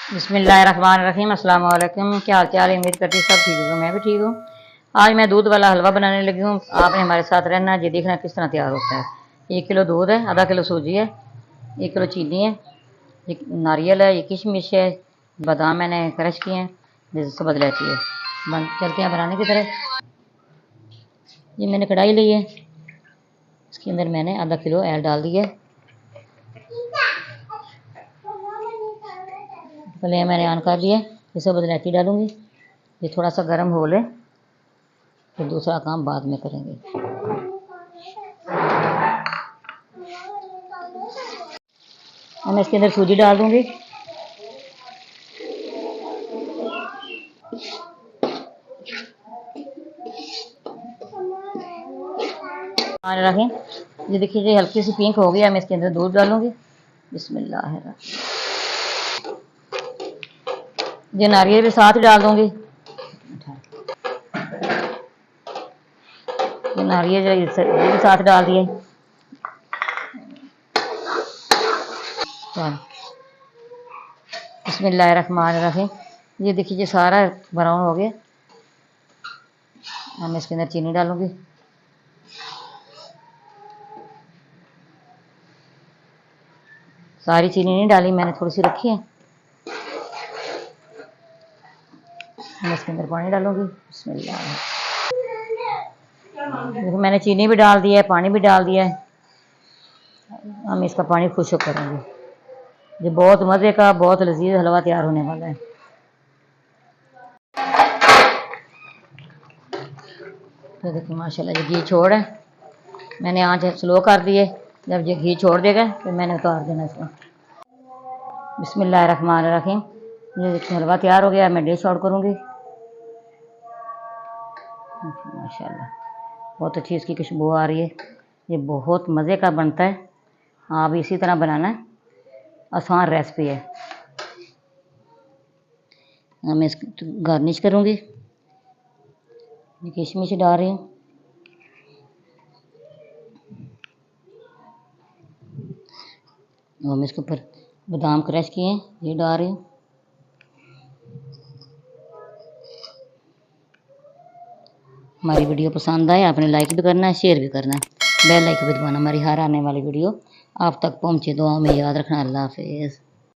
बिस्मिल्लाहिर्रहमानिर्रहीम। अस्सलाम वालेकुम। क्या हाल चाल है? उम्मीद करती सब ठीक होगा, मैं भी ठीक हूँ। आज मैं दूध वाला हलवा बनाने लगी हूँ। आपने हमारे साथ रहना है, ये देखना किस तरह तैयार होता है। 1 किलो दूध है, आधा किलो सूजी है, 1 किलो चीनी है, एक नारियल है, ये किशमिश है, बादाम मैंने क्रश किए हैं, जैसे समझ लेती है। चलते हैं बनाने की तरफ। ये मैंने कढ़ाई ली है, इसके अंदर मैंने आधा किलो ऑयल डाल दिया है। पहले मैंने ऑन कर लिया, इसे बदलाती डालूंगी। ये थोड़ा सा गर्म हो ले, फिर दूसरा काम बाद में करेंगे। अब मैं इसके अंदर सूजी डाल दूंगी। रखें, ये देखिए ये हल्की सी पिंक हो गया। मैं इसके अंदर दूध डालूंगी। बिस्मिल्लाह। ये नारियल भी साथ ही डाल दूंगी। ये नारियल जो ये भी साथ डाल दिए। बिस्मिल्लाहिर्रहमानिर्रहीम। ये देखिए ये सारा ब्राउन हो गया। अब मैं इसके अंदर चीनी डालूंगी। सारी चीनी नहीं डाली, मैंने थोड़ी सी रखी है। मैं इसके अंदर पानी डालूंगी। बिस्मिल्लाह। देखो मैंने चीनी भी डाल दिया है, पानी भी डाल दिया है। हम इसका पानी खुश्क करेंगे। ये बहुत मज़े का, बहुत लजीज हलवा तैयार होने वाला है। तो देखिए माशाल्लाह ये घी छोड़ है, मैंने आँच स्लो कर दी है। जब ये घी छोड़ देगा तो मैंने उतार देना इसको। बिस्मिल्लाहिर्रहमानिर्रहीम। ये देखिए हलवा तैयार हो गया। मैं डिश आउट करूँगी। माशाल्लाह बहुत अच्छी इसकी खुशबू आ रही है। ये बहुत मज़े का बनता है। आप इसी तरह बनाना है, आसान रेसिपी है। मैं इसको गार्निश करूँगी। किशमिश डाल रही हूँ। और मैं इसके ऊपर बादाम क्रश किए हैं, ये डाल रही हूँ। हमारी वीडियो पसंद आए आपने लाइक भी करना है, शेयर भी करना है, बेल आइकन भी दबाना हमारी हर आने वाली वीडियो आप तक पहुँचे। दुआ में याद रखना। अल्लाह हाफिज़।